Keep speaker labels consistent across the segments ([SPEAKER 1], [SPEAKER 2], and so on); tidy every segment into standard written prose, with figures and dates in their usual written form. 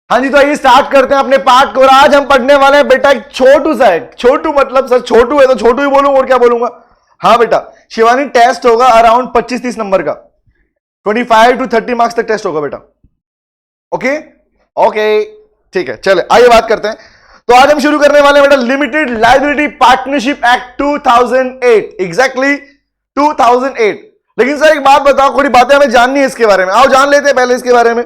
[SPEAKER 1] हाँ जी, तो आइए स्टार्ट करते हैं अपने पार्ट को। और आज हम पढ़ने वाले हैं बेटा एक छोटू सा है। छोटू मतलब सर छोटू है तो छोटू ही बोलूं और क्या बोलूंगा। हाँ बेटा, शिवानी टेस्ट होगा अराउंड 25-30 नंबर का, 25 to 30 मार्क्स तक टेस्ट होगा बेटा। ओके ओके ठीक है, चले आइए बात करते हैं। तो आज हम शुरू करने वाले हैं बेटा limited liability partnership act 2008, exactly 2008। लेकिन सर एक बात बताओ, थोड़ी बातें हमें जाननी है इसके बारे में, आओ जान लेते हैं पहले इसके बारे में।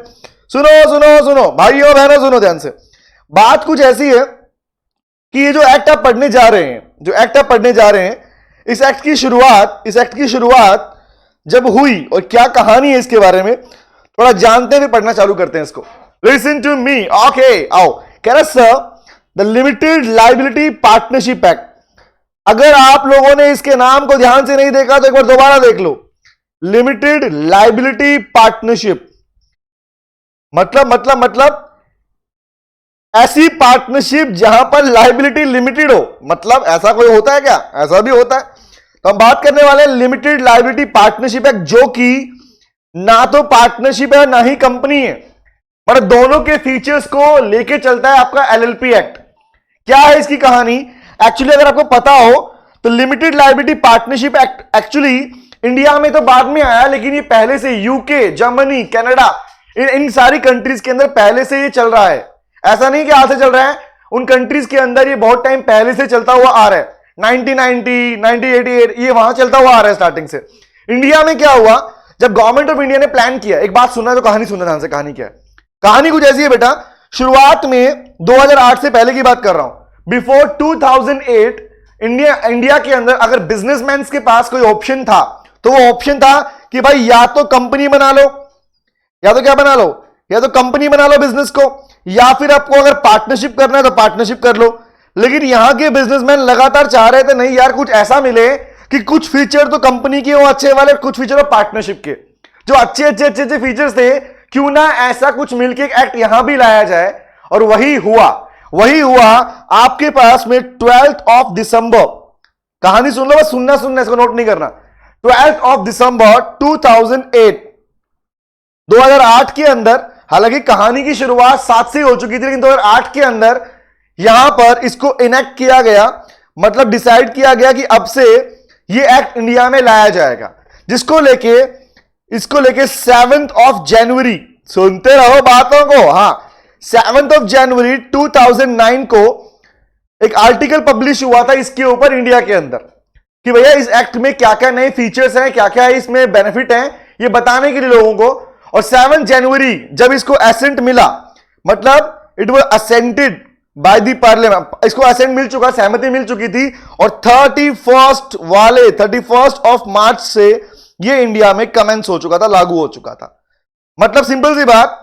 [SPEAKER 1] सुनो सुनो सुनो भाइयों बहनों, सुनो ध्यान से। बात कुछ ऐसी है कि ये जो एक्ट आप पढ़ने जा रहे हैं, जो एक्ट आप पढ़ने जा रहे हैं, इस एक्ट की शुरुआत जब हुई और क्या कहानी है इसके बारे में थोड़ा जानते हैं, पढ़ना चालू करते हैं इसको। लिसन टू मी, ओके आओ। कह रहा sir the limited liability partnership act. अगर आप लोगों ने इसके नाम को ध्यान से नहीं देखा तो एक बार दोबारा देख लो। लिमिटेड लाइबिलिटी पार्टनरशिप मतलब ऐसी पार्टनरशिप जहां पर लाइबिलिटी लिमिटेड हो। मतलब ऐसा कोई होता है क्या? ऐसा भी होता है। तो हम बात करने वाले हैं लिमिटेड लाइबिलिटी पार्टनरशिप एक्ट, जो कि ना तो पार्टनरशिप है ना ही कंपनी है, पर दोनों के फीचर्स को लेके चलता है आपका एलएलपी एक्ट। क्या है इसकी कहानी? एक्चुअली अगर आपको पता हो तो limited liability partnership act actually India में तो बाद में आया, लेकिन ये पहले से यूके, जर्मनी, कनाडा, इन सारी कंट्रीज के अंदर पहले से ये चल रहा है। ऐसा नहीं कि आज से चल रहा है, उन कंट्रीज के अंदर ये बहुत टाइम पहले से चलता हुआ आ रहा है। 1990, 1988 ये वहां चलता हुआ आ रहा है स्टार्टिंग से। इंडिया में क्या हुआ, जब गवर्नमेंट ऑफ इंडिया ने प्लान किया, एक बात सुनना तो कहानी सुनना ध्यान से। कहानी क्या है? कहानी कुछ ऐसी है बेटा, शुरुआत में 2008 से पहले की बात कर रहा हूं। बिफोर 2008 इंडिया के अंदर अगर बिजनेसमैन के पास कोई ऑप्शन था तो वो ऑप्शन था कि भाई या तो कंपनी बना लो, या तो क्या बना लो, या तो कंपनी बना लो बिजनेस को, या फिर आपको अगर पार्टनरशिप करना है तो पार्टनरशिप कर लो। लेकिन यहां के बिजनेसमैन लगातार चाह रहे थे नहीं यार, कुछ ऐसा मिले कि कुछ फीचर तो कंपनी के हो अच्छे वाले, कुछ फीचर हो पार्टनरशिप के, जो अच्छे फीचर्स थे। क्यों ना ऐसा कुछ मिलके एक एक्ट यहां भी लाया जाए। और वही हुआ आपके पास में 12th ऑफ दिसंबर। कहानी सुन लो, बस सुनना, इसको नोट नहीं करना। 12th ऑफ दिसंबर 2008 के अंदर, हालांकि कहानी की शुरुआत 7 से हो चुकी थी, लेकिन 2008 के अंदर यहां पर इसको इनेक्ट किया गया, मतलब डिसाइड किया गया कि अब से ये एक्ट इंडिया में लाया जाएगा, जिसको लेके 7th ऑफ जनवरी, सुनते रहो बातों को, हाँ 7th ऑफ जनवरी 2009 को एक आर्टिकल पब्लिश हुआ था इसके ऊपर इंडिया के अंदर कि भैया इस एक्ट में क्या क्या नए फीचर्स हैं, क्या क्या इसमें बेनिफिट हैं, ये बताने के लिए लोगों को। और 7 जनवरी जब इसको एसेंट मिला, मतलब it was assented by the parliament, इसको असेंट मिल चुका, सहमति मिल चुकी थी। और 31st ऑफ मार्च से ये इंडिया में कमेंस हो चुका था, लागू हो चुका था। मतलब सिंपल सी बात,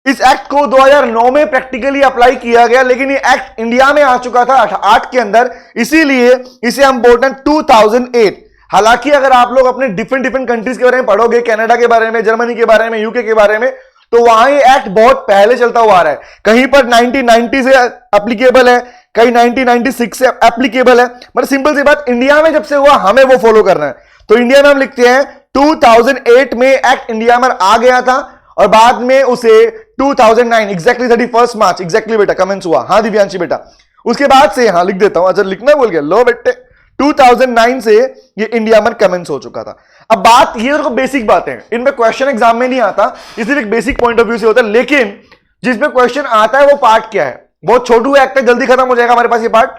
[SPEAKER 1] इस एक्ट को 2009 में प्रैक्टिकली अप्लाई किया गया, लेकिन ये एक्ट इंडिया में आ चुका था 8 के अंदर, इसीलिए इसे हम बोलते हैं 2008। हालांकि अगर आप लोग अपने डिफरेंट कंट्रीज के बारे में पढ़ोगे, कनाडा के बारे में, जर्मनी के बारे में, यूके के बारे में, तो वहां ये एक्ट बहुत पहले चलता हुआ आ रहा है। कहीं पर 1990 से एप्लीकेबल है, कहीं 1996 से एप्लीकेबल है। मतलब सिंपल सी बात, इंडिया में जब से हुआ हमें वो फॉलो करना है। तो इंडिया में हम लिखते हैं 2008 में एक्ट इंडिया में आ गया था, और बाद में उसे 2009 एग्जैक्टली 31 मार्च एग्जैक्टली बेटा कमेंट्स हुआ। हाँ दिव्यांशी बेटा, उसके बाद से, हाँ लिख देता हूं, अच्छा लिखना भूल गया, लो बेटे 2009 से ये इंडिया में कमेंट्स हो चुका था। अब बात ये तो बेसिक बातें हैं, इनमें क्वेश्चन एग्जाम में नहीं आता, इसलिए एक बेसिक पॉइंट ऑफ व्यू से होता है। लेकिन जिसमें क्वेश्चन आता है वो पार्ट क्या है, बहुत छोटू एक्ट है, जल्दी खत्म हो जाएगा हमारे पास ये पार्ट।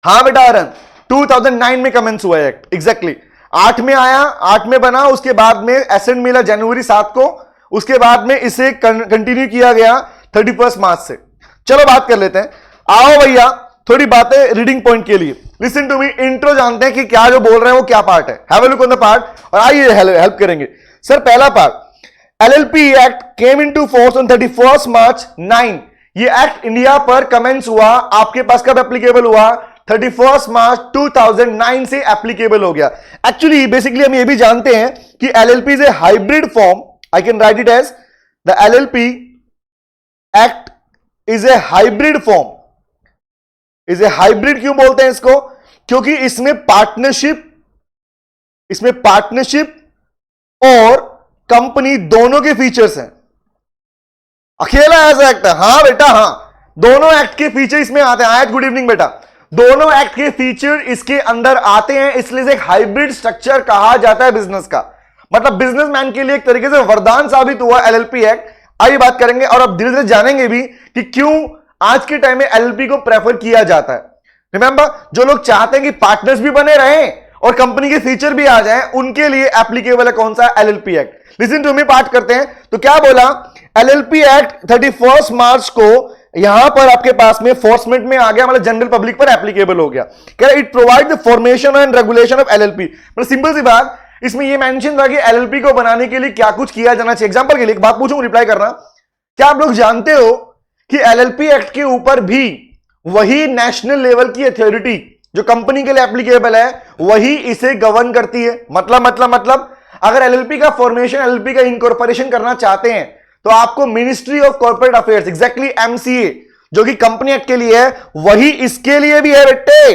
[SPEAKER 1] हाँ बेटा अरन, 2009 में कमेंट्स हुआ है एक्ट, एग्जैक्टली 8 में आया, 8 में बना, उसके बाद में एसेंट मिला जनवरी 7 को, उसके बाद में इसे कंटिन्यू किया गया 31 मार्च से। चलो बात कर लेते हैं, आओ भैया थोड़ी बातें रीडिंग पॉइंट के लिए। लिसन टू मी, इंट्रो जानते हैं कि क्या जो बोल रहे हैं वो क्या पार्ट है। Have a look on the part और आइए हेल्प करेंगे। सर पहला part, LLP act came into force on 31 मार्च 9। ये एक्ट इंडिया पर कमेंस हुआ, आपके पास कब एप्लीकेबल हुआ? 31 मार्च 2009 से एप्लीकेबल हो गया। एक्चुअली बेसिकली हम ये भी जानते हैं कि LLP is A hybrid form, I can write it as the LLP Act is a hybrid form. is a hybrid क्यों बोलते हैं इसको? क्योंकि इसमें पार्टनरशिप और कंपनी दोनों के फीचर्स हैं। अकेला ऐसा एक्ट है? हाँ बेटा हाँ, दोनों एक्ट के फीचर इसमें आते हैं। आयत गुड इवनिंग बेटा, दोनों एक्ट के फीचर इसके अंदर आते हैं, इसलिए इसे एक हाइब्रिड स्ट्रक्चर कहा जाता है बिजनेस का। मतलब बिजनेसमैन के लिए एक तरीके से वरदान साबित हुआ एलएलपी एक्ट। आइए बात करेंगे और अब धीरे धीरे जानेंगे भी कि क्यों आज के टाइम में एलएलपी को प्रेफर किया जाता है। रिमेंबर, जो लोग चाहते हैं कि पार्टनर्स भी बने रहें और कंपनी के फीचर भी आ जाएं, उनके लिए एप्लीकेबल है कौन सा? LLP act. Listen to me, part करते हैं। तो क्या बोला? एलएलपी एक्ट 31 मार्च को यहां पर आपके पास में फोर्समेंट में आ गया, मतलब जनरल पब्लिक पर एप्लीकेबल हो गया। कह रहा it provide the formation and regulation of LLP. मतलब सिंपल सी बात, इसमें ये मेंशन था कि एलएलपी को बनाने के लिए क्या कुछ किया जाना चाहिए। एग्जांपल के लिए एक बात पूछूं, रिप्लाई करना। क्या आप लोग जानते हो कि एलएलपी एक्ट के ऊपर भी वही नेशनल लेवल की अथॉरिटी जो कंपनी के लिए एप्लीकेबल है वही इसे गवर्न करती है? मतलब अगर एलएलपी का फॉर्मेशन, एलएलपी का इनकॉर्पोरेशन करना चाहते हैं तो आपको ministry of corporate affairs, exactly MCA, जो कि कंपनी एक्ट के लिए है, वही इसके लिए भी है बेटे।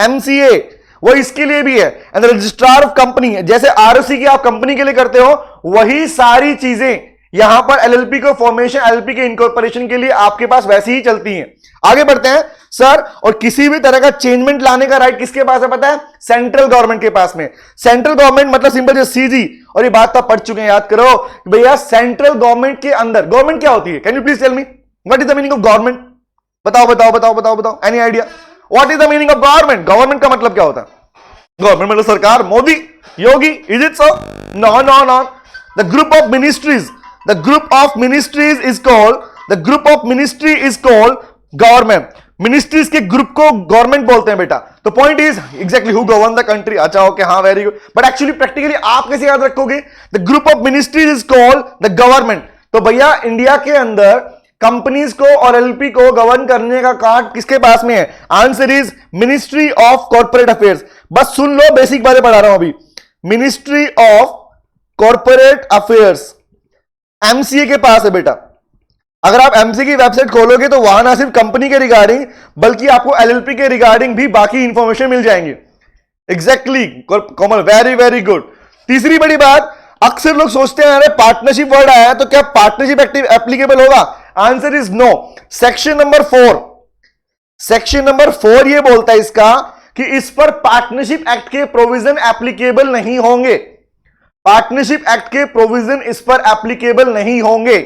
[SPEAKER 1] एमसीए वो इसके लिए भी है। एंड रजिस्ट्रार ऑफ कंपनी, जैसे आरओसी की आप कंपनी के लिए करते हो, वही सारी चीजें यहां पर एलएलपी को फॉर्मेशन, एलएलपी के इनकॉर्पोरेशन के लिए आपके पास वैसी ही चलती हैं। आगे बढ़ते हैं सर। और किसी भी तरह का चेंजमेंट लाने का राइट किसके पास है पता है? सेंट्रल गवर्नमेंट के पास में। सेंट्रल गवर्नमेंट मतलब सिंपल जो सीजी, और ये बात तो आप पढ़ चुके हैं, याद करो भैया। सेंट्रल गवर्नमेंट के अंदर गवर्नमेंट क्या होती है? Can you please tell me what is the meaning of government? बताओ any idea? What is the meaning of government? Government का मतलब क्या होता है? गवर्नमेंट मतलब सरकार, Modi, Yogi, is it so? No. The group of ministries, the group of ministries is called government. Ministries के group को गवर्नमेंट बोलते हैं बेटा। तो point is exactly who govern the country. अच्छा ओके, हाँ very good. But actually practically आप कैसे याद रखोगे? The group of ministries is called the government. तो भैया इंडिया के अंदर कंपनीज को और एलएलपी को गवर्न करने का कार्ड किसके पास में है? Answer is ministry of corporate affairs. बस सुन लो, बेसिक बातें पढ़ा रहा हूं अभी। Ministry of corporate affairs MCA के पास है बेटा। अगर आप एमसीए की वेबसाइट खोलोगे तो वहां ना सिर्फ कंपनी के रिगार्डिंग बल्कि आपको एलएलपी के रिगार्डिंग भी बाकी इंफॉर्मेशन मिल जाएंगे। Exactly common, very very good. तीसरी बड़ी बात, अक्सर लोग सोचते हैं अरे पार्टनरशिप वर्ड आया तो क्या पार्टनरशिप एप्लीकेबल होगा? Answer is no. Section number 4 ये बोलता है इसका कि इस पर पार्टनरशिप एक्ट के प्रोविजन एप्लीकेबल नहीं होंगे। पार्टनरशिप एक्ट के प्रोविजन इस पर एप्लीकेबल नहीं होंगे।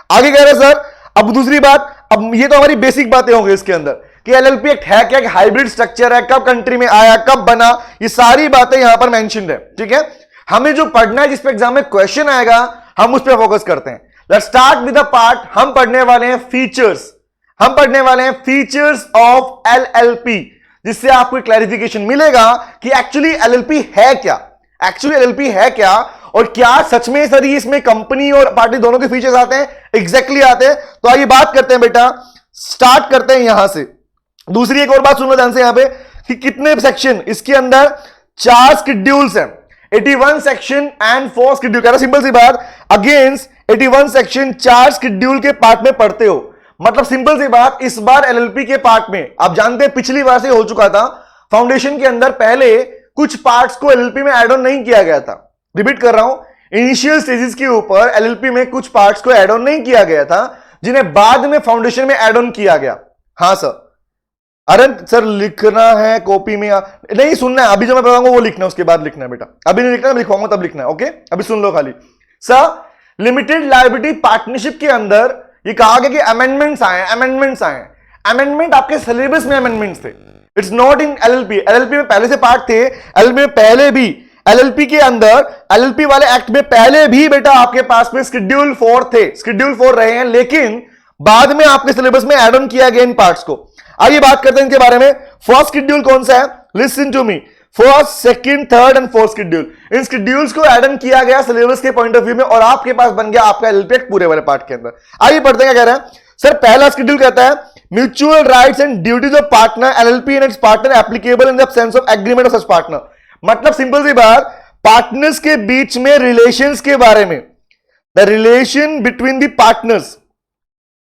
[SPEAKER 1] आगे कह रहे सर, अब दूसरी बात, अब ये तो हमारी बेसिक बातें होंगी इसके अंदर कि एलएलपी एक्ट है क्या, हाइब्रिड स्ट्रक्चर है, कब कंट्री में आया, कब बना, ये सारी बातें यहां पर मेंशन्ड है। ठीक है, हमें जो पढ़ना है, जिस पे एग्जाम में क्वेश्चन आएगा, हम उस पर फोकस करते हैं। Let's start with the part. हम पढ़ने वाले हैं फीचर्स ऑफ एलएलपी, जिससे आपको क्लैरिफिकेशन मिलेगा कि एक्चुअली एलएलपी है क्या, और क्या सच में सर इसमें कंपनी और पार्टी दोनों के फीचर्स आते हैं? एग्जैक्टली आते हैं। तो आइए बात करते हैं बेटा, स्टार्ट करते हैं यहां से। दूसरी एक और बात सुन लो ध्यान से यहां पे कि कितने सेक्शन, इसके अंदर 4 शेड्यूल्स हैं। 81 सेक्शन एंड 4 शेड्यूल। कह रहा सिंपल सी बात, अगेंस्ट 81 सेक्शन 4 शेड्यूल के पार्ट में पढ़ते हो। मतलब सिंपल सी बात, इस बार एलएलपी के पार्ट में आप जानते हैं पिछली बार से हो चुका था, फाउंडेशन के अंदर पहले कुछ पार्ट्स को एलएलपी में ऐड ऑन नहीं किया गया था। रिपीट कर रहा हूं, इनिशियल स्टेजेस के ऊपर एलएलपी में कुछ पार्ट्स को ऐड ऑन नहीं किया गया था, जिन्हें बाद में फाउंडेशन में ऐड ऑन किया गया। हाँ सर, अरे सर लिखना है कॉपी में नहीं, सुनना है। अभी जो मैं बताऊंगा वो लिखना है, उसके बाद लिखना है बेटा। अभी नहीं लिखना, मैं लिखवाऊंगा तब लिखना है। ओके, अभी सुन लो खाली। सर, लिमिटेड लायबिलिटी पार्टनरशिप के अंदर ये कहा गया कि अमेंडमेंट्स आए। अमेंडमेंट आपके सिलेबस में अमेंडमेंट्स थे। इट्स नॉट इन एलएलपी में पहले से पार्ट थे। एलएलपी में पहले भी, एलएलपी के अंदर, एलएलपी वाले एक्ट में पहले भी बेटा आपके पास में शेड्यूल 4 थे, शेड्यूल 4 रहे हैं, लेकिन बाद में आपके सिलेबस में ऐड ऑन किया गया इन पार्ट्स को। आइए बात करते हैं इनके बारे में। फर्स्ट शेड्यूल कौन सा है? Listen to me, first, second, third and fourth schedule. इन शेड्यूल्स को ऐड ऑन किया गया सिलेबस के पॉइंट ऑफ व्यू में, और आपके पास बन गया आपका एलएलपी एक्ट पूरे वाले पार्ट के अंदर। आइए पढ़ते हैं क्या कह रहा है सर। पहला शेड्यूल कहता है mutual rights and duties of partner, LLP and its partner applicable in the sense of agreement of such partner. मतलब सिंपल सी बात, पार्टनर्स के बीच में रिलेशंस के बारे में, the relation between the partners,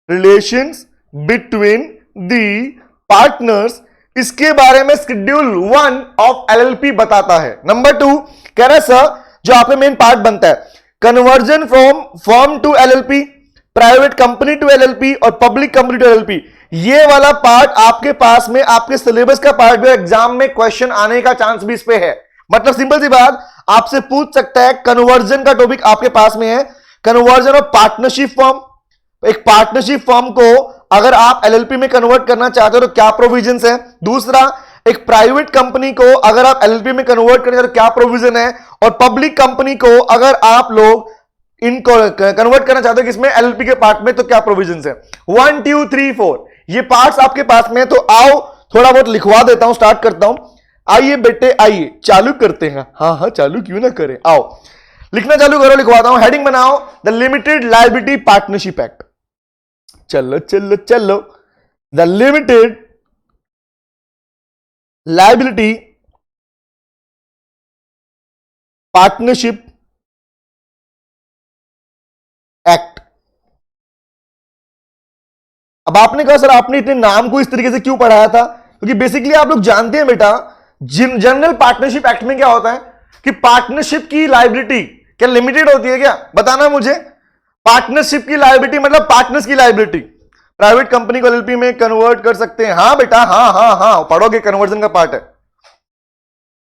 [SPEAKER 1] relations between the partners, इसके बारे में शेड्यूल 1 ऑफ एलएलपी बताता है। नंबर 2 कह रहा है सर, जो आपका मेन पार्ट बनता है, conversion from firm to LLP, private company to LLP और पब्लिक कंपनी टू एलएलपी, ये वाला पार्ट आपके पास में आपके सिलेबस का पार्ट भी, एग्जाम में क्वेश्चन आने का चांस भी इस पे है। मतलब सिंपल सी बात, आपसे पूछ सकता है, कन्वर्जन का टॉपिक आपके पास में है, कन्वर्जन ऑफ पार्टनरशिप फर्म। एक पार्टनरशिप फर्म को अगर आप एलएलपी में कन्वर्ट करना चाहते हो तो क्या प्रोविजंस है। दूसरा, एक प्राइवेट कंपनी को अगर आप एलएलपी में कन्वर्ट करना चाहते हो क्या प्रोविजन है। और पब्लिक कंपनी को अगर आप लोग इनको कन्वर्ट करना चाहते हो किसमें, एलएलपी के पार्ट में, तो क्या प्रोविजंस है। 1 2 3 4 ये पार्ट्स आपके पास में। तो आओ थोड़ा बहुत लिखवा देता हूं, स्टार्ट करता हूं। आइए बेटे आइए, चालू करते हैं। हाँ हाँ चालू क्यों ना करें, आओ लिखना चालू करो, लिखवाता हूं। हेडिंग बनाओ, the limited liability partnership act. चलो चलो चलो, the limited liability partnership act. अब आपने कहा सर आपने इतने नाम को इस तरीके से क्यों पढ़ाया था, क्योंकि बेसिकली आप लोग जानते हैं बेटा, जनरल पार्टनरशिप एक्ट में क्या होता है कि पार्टनरशिप की लायबिलिटी क्या लिमिटेड होती है क्या, बताना मुझे। पार्टनरशिप की लायबिलिटी मतलब पार्टनर्स की लायबिलिटी, प्राइवेट कंपनी को एलएलपी में कन्वर्ट कर सकते हैं। हाँ बेटा, हाँ हाँ हाँ पढ़ोगे, कन्वर्जन का पार्ट है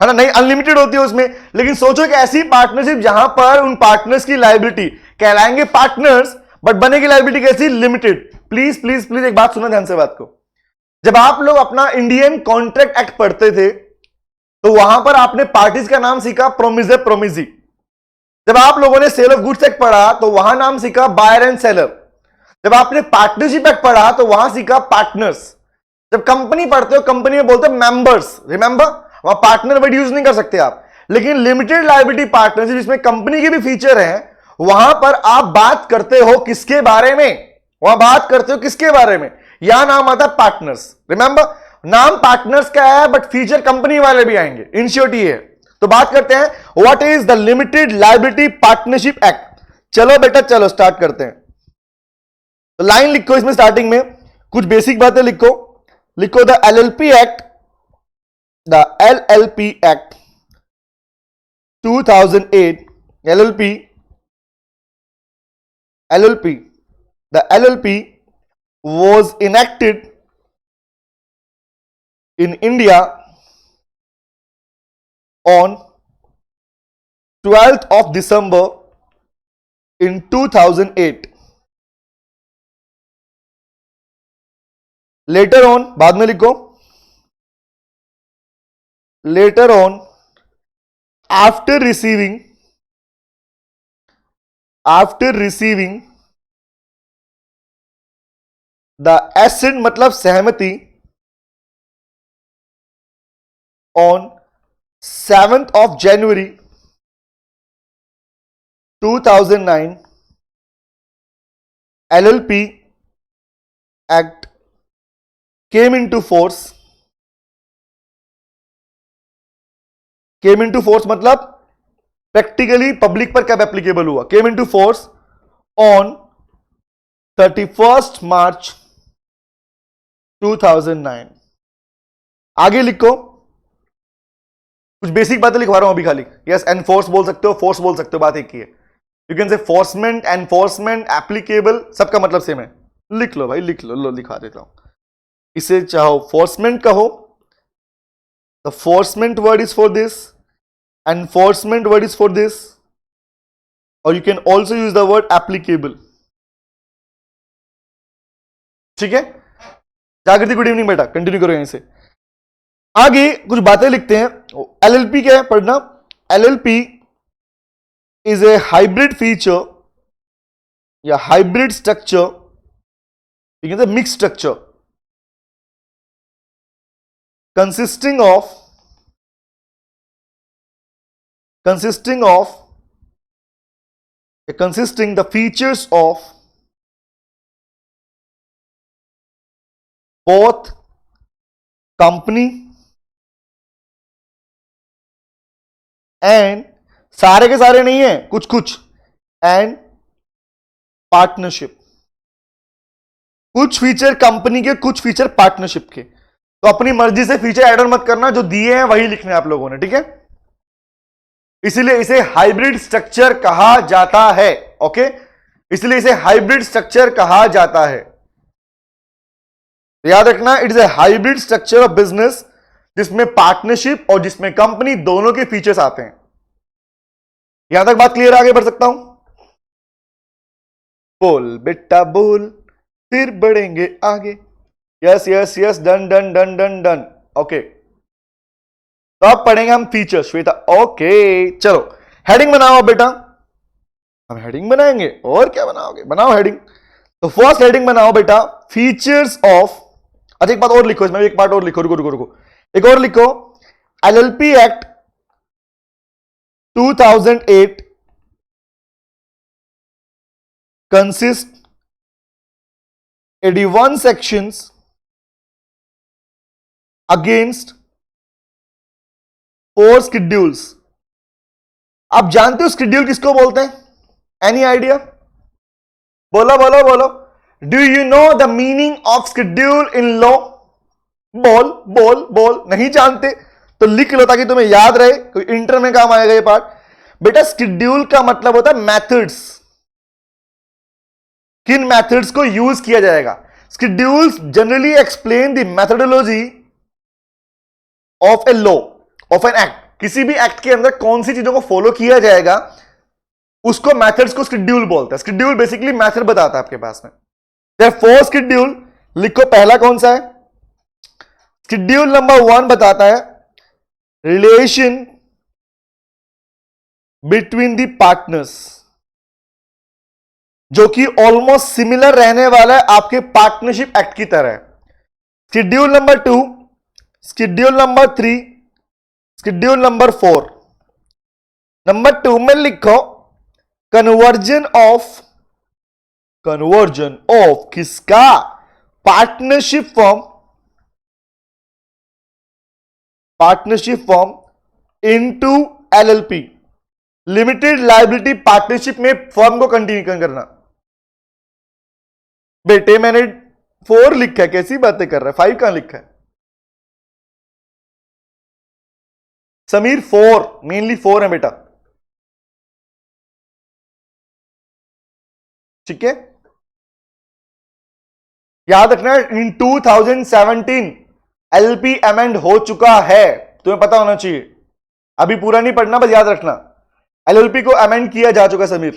[SPEAKER 1] ना, नहीं अनलिमिटेड होती है उसमें। लेकिन सोचो कि ऐसी पार्टनरशिप जहां पर उन पार्टनर्स की लायबिलिटी कहलाएंगे पार्टनर्स, बट बनेगी लायबिलिटी कैसी, लिमिटेड। प्लीज प्लीज प्लीज एक बात सुनो ध्यान से बात को। जब आप लोग अपना इंडियन कॉन्ट्रैक्ट एक्ट पढ़ते थे तो वहां पर आपने पार्टीज का नाम सीखा प्रोमिजे प्रोमिजी। जब आप लोगों ने सेल ऑफ गुड्स एक्ट पढ़ा तो वहां नाम सीखा बायर एंड सेलर। जब आपने पार्टनरशिप एक्ट पढ़ा तो वहां सीखा पार्टनर्स। जब कंपनी पढ़ते हो कंपनी में बोलते हो मेंबर्स, रिमेंबर, वहां पार्टनर वर्ड यूज नहीं कर सकते आप। लेकिन लिमिटेड लायबिलिटी पार्टनरशिप जिसमें कंपनी के भी फीचर हैं, वहां पर आप बात करते हो किसके बारे में, वहां बात करते हो किसके बारे में, यहां नाम आता है पार्टनर्स। रिमेंबर, नाम पार्टनर्स का है बट फीचर कंपनी वाले भी आएंगे, इनिशियोटी है। तो बात करते हैं what is the limited liability partnership act. चलो बेटा चलो स्टार्ट करते हैं। तो लाइन लिखो इसमें, स्टार्टिंग में कुछ बेसिक बातें लिखो। लिखो the LLP act, the LLP act 2008, LLP the LLP was enacted in India on 12th of December in 2008. Later on, बाद में लिखो, later on, after receiving the assent मतलब सहमति on 7th of January 2009, LLP Act came into force मतलब practically public पर कब applicable हुआ, came into force on 31st March 2009। आगे लिखो, कुछ बेसिक बातें लिखवा रहा हूं अभी खाली। यस, एनफोर्स बोल सकते हो, फोर्स बोल सकते हो, बात एक ही है। You can say फोर्समेंट, enforcement, applicable, सबका मतलब सेम है। लिख लो भाई, लिख लो, लो लिखा देता हूं। इसे चाहो फोर्समेंट कहो, the enforcement word is for this, enforcement word is for this, और you can also use the word applicable. ठीक है, जागृति गुड इवनिंग बेटा, कंटिन्यू करो यहीं से। आगे कुछ बातें लिखते हैं। एलएलपी क्या है पढ़ना, LLP is A hybrid feature या हाइब्रिड स्ट्रक्चर, ठीक है, mix structure consisting the features of both company and, सारे के सारे नहीं है, कुछ कुछ, एंड पार्टनरशिप। कुछ फीचर कंपनी के, कुछ फीचर पार्टनरशिप के। तो अपनी मर्जी से फीचर ऐड ऑन मत करना, जो दिए हैं वही लिखने आप लोगों ने, ठीक है। इसीलिए इसे हाइब्रिड स्ट्रक्चर कहा जाता है। ओके, इसलिए इसे हाइब्रिड स्ट्रक्चर कहा जाता है। याद रखना, it is a hybrid structure of business जिसमें पार्टनरशिप और जिसमें कंपनी दोनों के फीचर्स आते हैं। यहां तक बात क्लियर, आगे बढ़ सकता हूं? बोल बेटा बोल, फिर बढ़ेंगे आगे। Yes yes yes, done done done done done. Okay, तो अब पढ़ेंगे हम फीचर्स श्वेता। ओके चलो हेडिंग बनाओ बेटा। हम हेडिंग बनाएंगे, और क्या बनाओगे? बनाओ हेडिंग। तो फर्स्ट हेडिंग बनाओ बेटा, फीचर्स ऑफ। अच्छा एक बात और लिखो इसमें, एक पार्ट और लिखो, रुको रुको रुको, एक और लिखो। LLP act 2008 consist 81 sections against 4 schedules। आप जानते हो स्केड्यूल किसको बोलते हैं? Any idea? बोलो बोलो बोलो। Do you know the meaning of schedule in law? बोल बोल बोल। नहीं जानते तो लिख लो ताकि तुम्हें याद रहे, कोई इंटर में काम आएगा ये पार्ट। बेटा स्केड्यूल का मतलब होता है मेथड्स, किन मेथड्स को यूज किया जाएगा। Schedules generally explain the methodology of a law, of an act. किसी भी एक्ट के अंदर कौन सी चीजों को फॉलो किया जाएगा उसको मेथड्स को स्केड्यूल बोलता है। स्केड्यूल बेसिकली मेथड बताता है आपके पास में। फोर स्केड्यूल लिखो, पहला कौन सा है? स्केड्यूल नंबर 1 बताता है रिलेशन बिटवीन द पार्टनर्स, जो कि ऑलमोस्ट सिमिलर रहने वाला है आपके पार्टनरशिप एक्ट की तरह है। Schedule number 2, schedule number 3, schedule number 4। Number 2 में लिखो कन्वर्जन ऑफ किसका? Partnership form into LLP, limited liability partnership में फर्म को कंटिन्यू करना। बेटे मैंने 4 लिखा है, कैसी बातें कर रहा है? 5 कहां लिखा है समीर? 4, मेनली 4 है बेटा, ठीक है। याद रखना इन 2017 एलपी अमेंड हो चुका है, तुम्हें पता होना चाहिए। अभी पूरा नहीं पढ़ना, बस याद रखना एलएलपी को अमेंड किया जा चुका समीर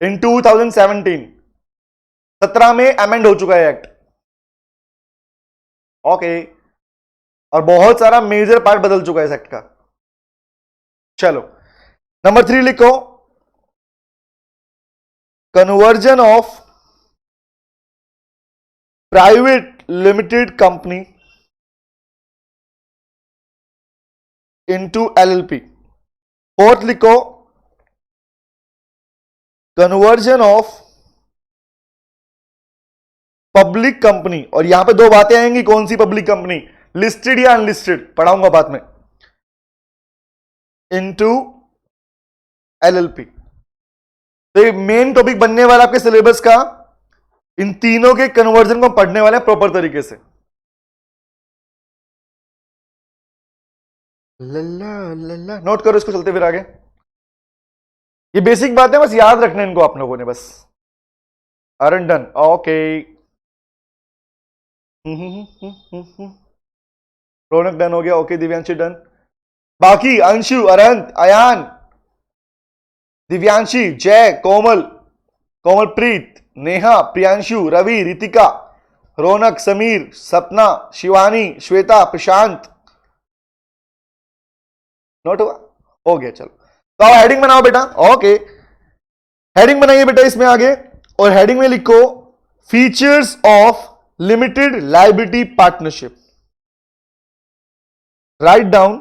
[SPEAKER 1] इन 2017, 17 में अमेंड हो चुका है एक्ट। ओके, और बहुत सारा मेजर पार्ट बदल चुका है इस एक्ट का। चलो नंबर 3 लिखो conversion of private limited company into LLP. 4th लिखो कन्वर्जन ऑफ पब्लिक कंपनी, और यहां पे 2 बातें आएंगी, कौन सी पब्लिक कंपनी? लिस्टेड या अनलिस्टेड, पढ़ाऊंगा बाद में, इनटू एलएलपी। तो ये मेन टॉपिक बनने वाला आपके सिलेबस का, इन तीनों के कन्वर्जन को पढ़ने वाले हैं प्रॉपर तरीके से। लल्ला लल्ला, नोट करो इसको, चलते फिर आगे। ये बेसिक बात है, बस याद रखना इनको आप लोगों ने, बस। अरन डन, ओके। रौनक डन हो गया, ओके। दिव्यांशी डन। बाकी अंशु, अरंत, अयान, दिव्यांशी, जय, कोमल, कोमलप्रीत, नेहा, प्रियांशु, रवि, रितिका, रौनक, समीर, सपना, शिवानी, श्वेता, प्रशांत। नोट हुआ? हो गया, चलो। तो आप हेडिंग बनाओ बेटा। ओके, हेडिंग बनाइए बेटा इसमें आगे, और हेडिंग में लिखो features of limited liability partnership. Write down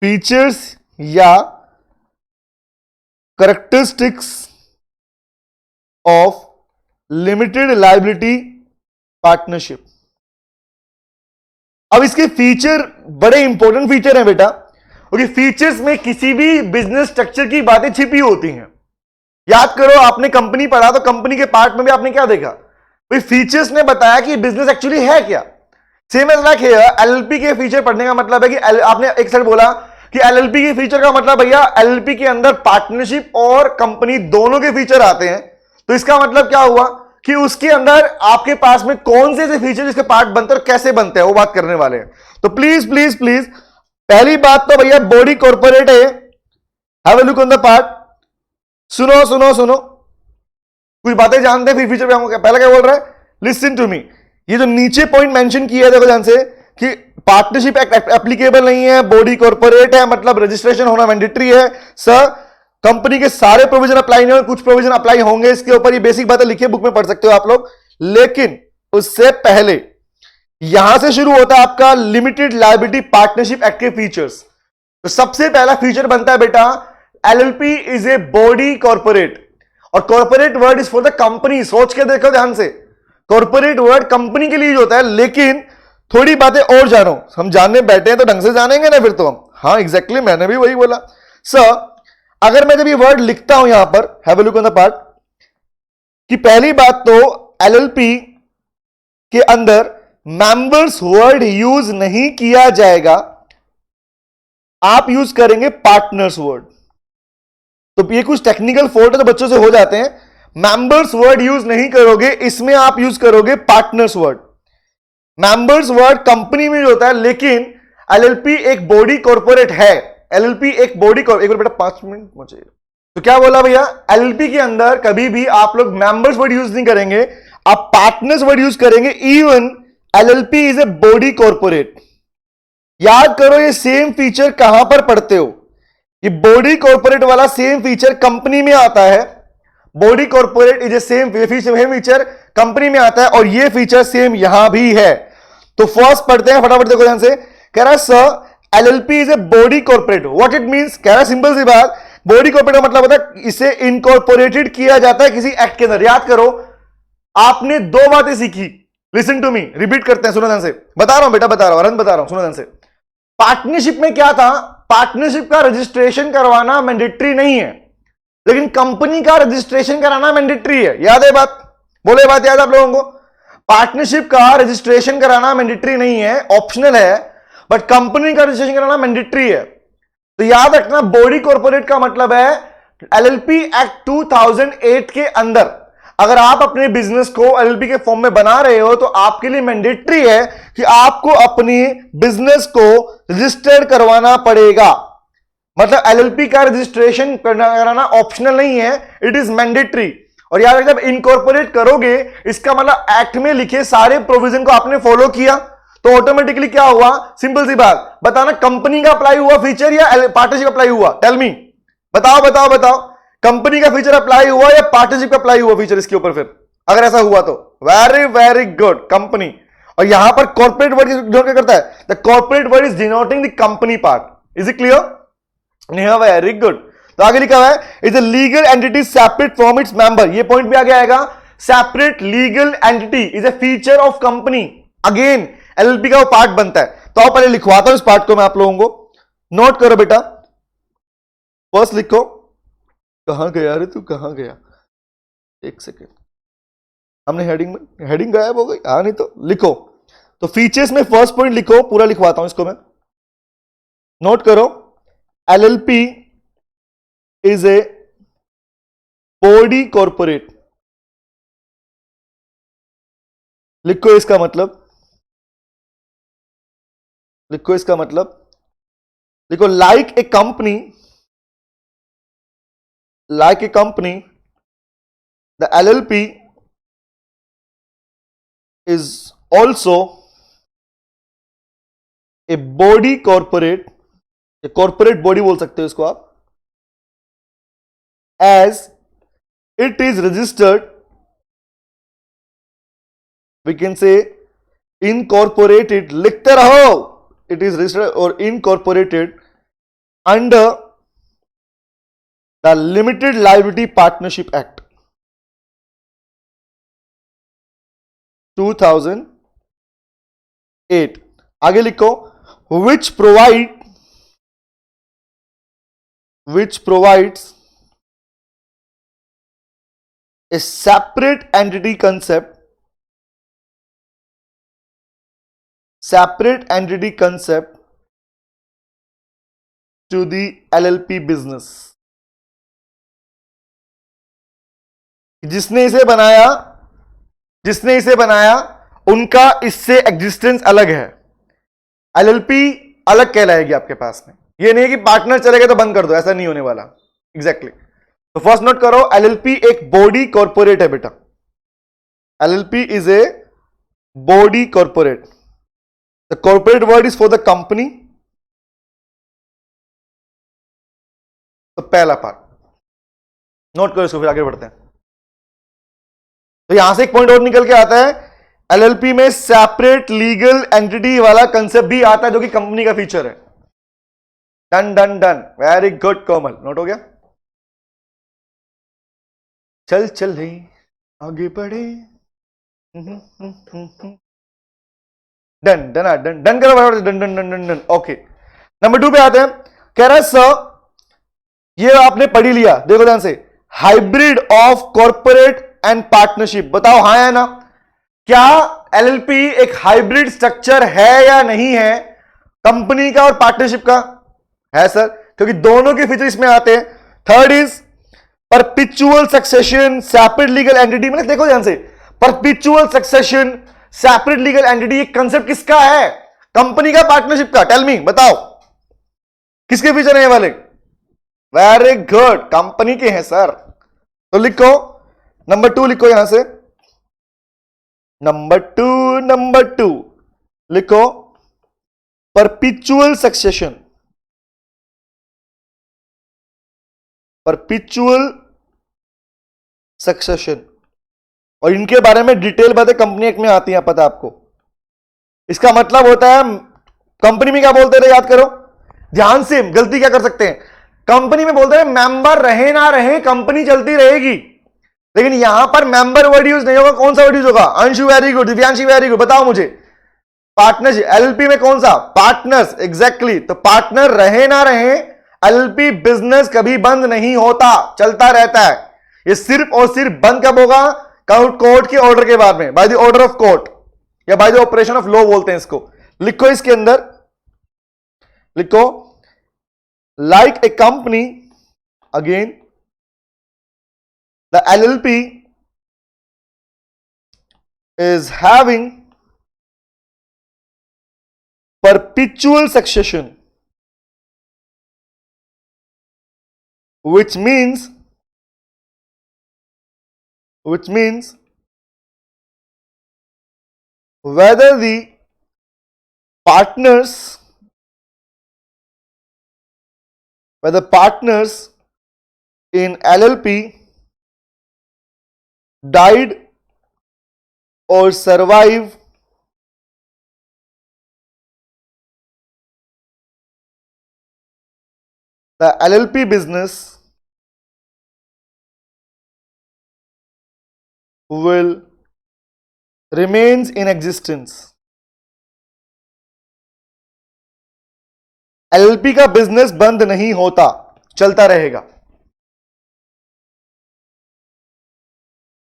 [SPEAKER 1] features या characteristics of limited liability partnership. अब इसके फीचर बड़े इंपॉर्टेंट फीचर हैं बेटा, क्योंकि फीचर्स में किसी भी बिजनेस स्ट्रक्चर की बातें छिपी होती हैं। याद करो, आपने कंपनी पढ़ा तो कंपनी के पार्ट में भी आपने क्या देखा? भाई फीचर्स ने बताया कि बिजनेस एक्चुअली है क्या। Same as like here, LLP के फीचर पढ़ने का मतलब है कि आपने एक साइड बोला कि एलएलपी के फीचर का मतलब भैया एलएलपी के अंदर पार्टनरशिप और कंपनी दोनों के फीचर आते हैं। तो इसका मतलब क्या हुआ कि उसके अंदर आपके पास में कौन से ऐसे फीचर जिसके पार्ट बनते हैं और कैसे बनते हैं वो बात करने वाले हैं। तो प्लीज प्लीज प्लीज पहली बात तो भैया बॉडी कॉर्पोरेट है, have a look on the part. सुनो सुनो सुनो, कुछ बातें जानते हैं फिर फीचर पे आऊंगा। पहला क्या बोल रहा है, लिसन टू मी। ये जो नीचे पॉइंट मेंशन किया है देखो ध्यान से कि पार्टनरशिप एक्ट एप्लीकेबल नहीं है, बॉडी कॉर्पोरेट है मतलब रजिस्ट्रेशन होना मैंडेटरी है। सर कंपनी के सारे प्रोविजन अप्लाई नहीं होंगे, कुछ प्रोविजन अप्लाई होंगे इसके ऊपर, ये बेसिक बातें लिखी है बुक में, पढ़ सकते हो आप लोग। लेकिन उससे पहले यहां से शुरू होता है आपका लिमिटेड लायबिलिटी पार्टनरशिप एक्ट के फीचर्स। तो सबसे पहला फीचर बनता है बेटा LLP is a body corporate, और corporate word is for the company. सोच के देखो ध्यान से, कॉर्पोरेट वर्ड कंपनी के लिए यूज होता है। लेकिन थोड़ी बातें और जानो, हम जानने बैठे हैं तो ढंग से जानेंगे ना फिर तो हम। हाँ एग्जैक्टली मैंने भी वही बोला। सर अगर मैं जब ये वर्ड लिखता हूं यहां पर, have a look on the part, कि पहली बात तो एलएलपी के अंदर मेंबर्स वर्ड यूज नहीं किया जाएगा, आप यूज करेंगे पार्टनर्स वर्ड। तो ये कुछ टेक्निकल फॉल्ट है तो बच्चों से हो जाते हैं। मेंबर्स वर्ड यूज नहीं करोगे, इसमें आप यूज करोगे partners word. Members word company में होता है, लेकिन एलएलपी एक बॉडी कॉर्पोरेट है। एलएलपी एक बॉडी एक बार बेटा 5 मिनट मुझे। तो क्या बोला भैया, एलएलपी के अंदर कभी भी आप लोग मेंबर्स वर्ड यूज नहीं करेंगे, आप पार्टनर्स वर्ड यूज करेंगे। Even LLP is a body corporate. याद करो ये सेम फीचर कहां पर पढ़ते हो, ये बॉडी कॉर्पोरेट वाला सेम फीचर कंपनी में आता है। Body corporate is a same feature company में आता है, और ये फीचर सेम यहां भी है। तो फर्स्ट पढ़ते हैं फटाफट, देखो ध्यान से। कह रहा है sir LLP is a body corporate, what it means. कह रहा है सिंपल सी बात, बॉडी कॉर्पोरेट का मतलब होता है इसे इनकॉर्पोरेटेड किया जाता है किसी एक्ट के अंदर। याद करो आपने 2 बातें सीखी, लिसन टू मी, रिपीट करते हैं, सुनो ध्यान से। बता रहा हूं बेटा, बता रहा हूं, अरंत बता रहा हूं, सुनो ध्यान से। पार्टनरशिप में क्या था, पार्टनरशिप का रजिस्ट्रेशन करवाना मैंडेटरी नहीं है, लेकिन कंपनी का रजिस्ट्रेशन कराना मैंडेटरी है। याद है बात, बोले बात याद आप लोगों को। पार्टनरशिप का रजिस्ट्रेशन कराना मैंडेटरी नहीं है, ऑप्शनल है, बट कंपनी का रजिस्ट्रेशन कराना मैंडेटरी है। तो याद रखना बॉडी कॉर्पोरेट का मतलब है एलएलपी एक्ट 2008 के अंदर अगर आप अपने बिजनेस को एलएलपी के फॉर्म में बना रहे हो तो आपके लिए मैंडेटरी है कि आपको अपनी बिजनेस को रजिस्टर्ड करवाना पड़ेगा। मतलब एलएलपी का रजिस्ट्रेशन कराना ऑप्शनल नहीं है, इट इज मैंडेटरी। और याद रखना जब इनकॉर्पोरेट करोगे इसका मतलब एक्ट में लिखे सारे प्रोविजन को आपने फॉलो किया, तो ऑटोमेटिकली क्या हुआ, सिंपल सी बात, बताना कंपनी का अप्लाई हुआ फीचर या पार्टनरशिप अप्लाई हुआ। टेल मी, बताओ बताओ बताओ, कंपनी का फीचर अप्लाई हुआ या पार्टनरशिप का अप्लाई हुआ फीचर इसके ऊपर। फिर अगर ऐसा हुआ तो वेरी वेरी गुड, कंपनी। और यहां पर कॉर्पोरेट वर्ड क्या करता है, the corporate word is denoting the company part. Is it clear? Very good. तो आगे लिखा हुआ है is a legal entity separate from its member. ये पॉइंट भी आगे आएगा, separate legal entity is a feature of company. Again LLP का वो पार्ट बनता है। तो आप पहले लिखवाता हूं इस पार्ट को मैं आप लोगों को, नोट करो बेटा। फर्स्ट लिखो, कहां गया रे तू, कहां गया, एक सेकेंड, हमने हेडिंग गायब हो गई। हाँ नहीं तो लिखो। तो फीचर्स में फर्स्ट पॉइंट लिखो, पूरा लिखवाता हूं इसको मैं, नोट करो। LLP is a body corporate. लिखो इसका मतलब, लिखो इसका मतलब, लिखो like a company, like a company, the LLP is also a body corporate, a corporate body बोल सकते हो इसको आप, as it is registered, we can say incorporated, लिखते रहो, it is registered or incorporated under the Limited Liability Partnership Act 2008। आगे लिखो which provides a separate entity concept to the LLP business. जिसने इसे बनाया उनका इससे एग्जिस्टेंस अलग है। एलएलपी अलग कहलाएगी आपके पास में। ये नहीं कि पार्टनर चले गए तो बंद कर दो, ऐसा नहीं होने वाला। एग्जैक्टली तो फर्स्ट नोट करो, एलएलपी एक बॉडी कॉर्पोरेट है बेटा। LLP is a body corporate. The corporate word is for the company. तो पहला पार्ट नोट करो, इसको फिर आगे बढ़ते हैं। तो यहां से एक पॉइंट और निकल के आता है, एलएलपी में सेपरेट लीगल एंटिटी वाला कंसेप्ट भी आता है, जो कि कंपनी का फीचर है। Done done done, very good Komal, note हो गया। चल चल रे आगे बढ़े। डन डन डन डन करो, done done done done done. Okay, number 2 पे आते हैं। कह रहा है सर, ये आपने पढ़ी लिया, देखो ध्यान से, hybrid of corporate and partnership. बताओ हाँ या ना, क्या एलएलपी एक हाइब्रिड स्ट्रक्चर है या नहीं है, कंपनी का और पार्टनरशिप का? है सर, क्योंकि दोनों के फीचर इसमें आते हैं। Third is perpetual succession, separate legal entity. मतलब देखो ध्यान से, perpetual succession, separate legal entity, ये कंसेप्ट किसका है? कंपनी का, पार्टनरशिप का? टेल मी, बताओ किसके फीचर है ये वाले? वेरी गुड, कंपनी के हैं सर। तो लिखो नंबर 2, लिखो यहां से नंबर 2 लिखो, परपिचुअल सक्सेशन। परपिचुअल सक्सेशन, और इनके बारे में डिटेल बातें कंपनी एक्ट में आती हैं, पता है आपको। इसका मतलब होता है, कंपनी में क्या बोलते थे, याद करो ध्यान से, गलती क्या कर सकते हैं। कंपनी में बोलते हैं मेंबर रहे ना रहे कंपनी चलती रहेगी, लेकिन यहां पर मेंबर वर्ड यूज नहीं होगा। कौन सा वर्ड यूज होगा? Anshu very good, Divyanshi very good, बताओ मुझे। पार्टनरशिप, एलएलपी में कौन सा? Partners, exactly. तो पार्टनर रहे ना रहे, एलएलपी बिजनेस कभी बंद नहीं होता, चलता रहता है। ये सिर्फ और सिर्फ बंद कब होगा? कोर्ट के ऑर्डर के बाद में, by the order of court या by the operation of law बोलते हैं इसको। लिखो इसके अंदर, लिखो like a company, again the LLP is having perpetual succession, which means whether the partners in LLP died or survive, the LLP business will remains in existence. LLP का business बंद नहीं होता, चलता रहेगा,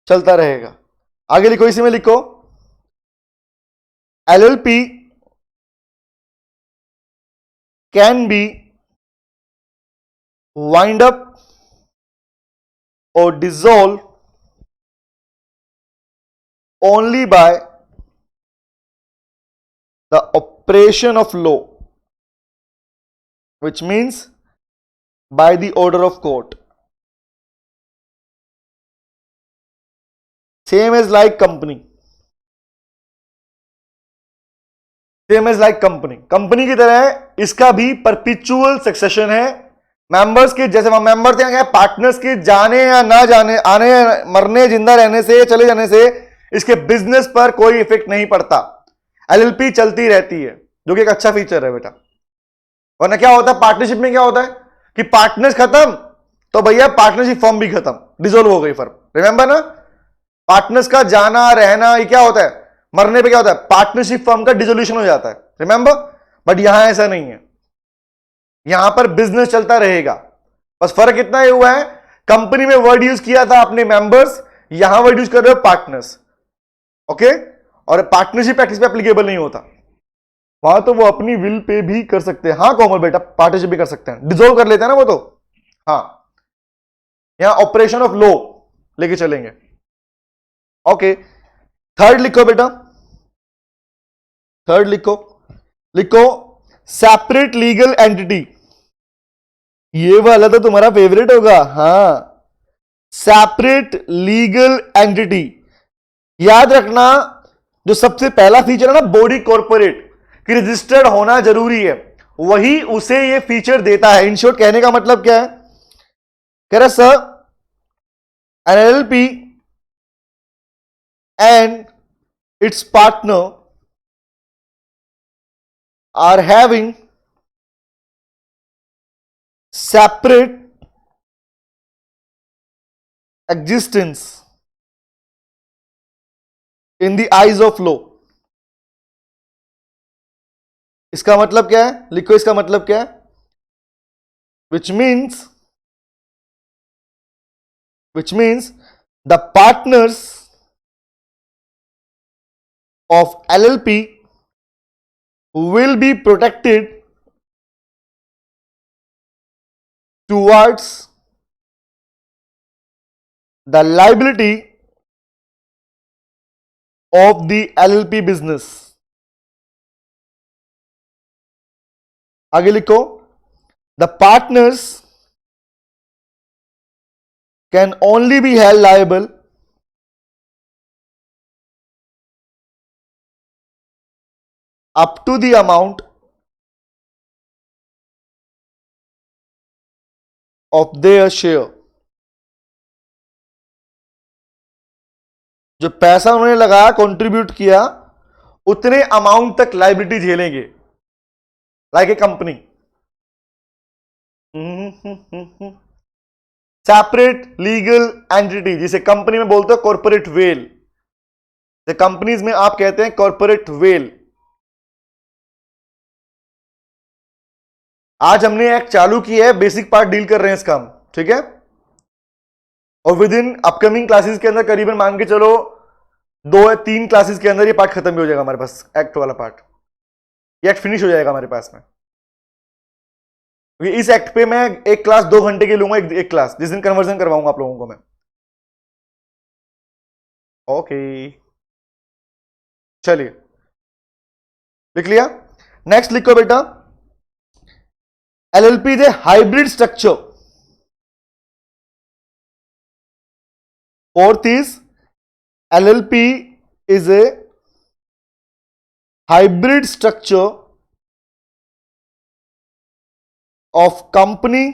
[SPEAKER 1] चलता रहेगा। आगे लिखो, इसी में लिखो, LLP can be wind up और dissolve only by the operation of law, which means by the order of court. Same as like company, company की तरह इसका भी परपिचुअल सक्सेशन है। मेंबर्स के, जैसे वहां मेंबर थे, पार्टनर्स के जाने या ना जाने, आने मरने, जिंदा रहने से, चले जाने से इसके बिजनेस पर कोई इफेक्ट नहीं पड़ता। एलएलपी चलती रहती है, जो कि एक अच्छा फीचर है बेटा। वरना क्या होता है पार्टनरशिप में, क्या होता है कि पार्टनर्स खत्म तो भैया पार्टनरशिप फर्म भी खत्म, डिसॉल्व हो गई फर्म। रिमेंबर ना, पार्टनर्स का जाना रहना, ये क्या होता है, मरने पे क्या होता है, पार्टनरशिप फर्म का डिसोल्यूशन हो जाता है। रिमेंबर, बट यहां ऐसा नहीं है, यहां पर बिजनेस चलता रहेगा। बस फर्क इतना ही हुआ है, कंपनी में वर्ड यूज किया था अपने मेंबर्स, यहां वर्ड यूज कर रहे हो पार्टनर्स। ओके, और पार्टनरशिप प्रैक्टिस पे एप्लीकेबल नहीं होता। वहां तो वो अपनी विल पे भी कर सकते हैं। हाँ कोमल बेटा, पार्टनरशिप भी कर सकते हैं, डिसॉल्व कर लेते हैं ना वो तो। हाँ, यहां ऑपरेशन ऑफ लॉ लेके चलेंगे। ओके, थर्ड लिखो बेटा, थर्ड लिखो, लिखो सेपरेट लीगल एंटिटी। ये वाला तो तुम्हारा फेवरेट होगा। हाँ, सेपरेट लीगल एंटिटी। याद रखना, जो सबसे पहला फीचर है ना बॉडी कॉर्पोरेट कि रजिस्टर्ड होना जरूरी है, वही उसे ये फीचर देता है। इन शॉर्ट कहने का मतलब क्या है, कह रहा sir an LLP and its partner are having separate existence in the eyes of law। इसका मतलब क्या है, लिखो इसका मतलब क्या है, which means the partners of LLP will be protected towards the liability of the LLP business। आगे लिखो, the partners can only be held liable up to the amount of their share। जो पैसा उन्होंने लगाया, कंट्रीब्यूट किया, उतने amount तक liability झेलेंगे, like a company. Separate legal entity, जिसे कंपनी में बोलते हो कॉर्पोरेट वेल, कंपनीज में आप कहते हैं कॉर्पोरेट वेल। आज हमने एक चालू की है, बेसिक पार्ट डील कर रहे हैं इसका हम, ठीक है। और विद इन अपकमिंग क्लासेस के अंदर करीबन मान के चलो 2 या 3 क्लासेस के अंदर ये पार्ट खत्म भी हो जाएगा हमारे पास, एक्ट वाला पार्ट, ये एक्ट फिनिश हो जाएगा हमारे पास में। इस एक्ट पे मैं एक क्लास 2 घंटे की लूंगा, एक क्लास जिस दिन कन्वर्जन करवाऊंगा आप लोगों को मैं। ओके, चलिए लिख लिया। नेक्स्ट लिखो बेटा, LLP is A hybrid structure. Fourth is LLP is A hybrid structure of company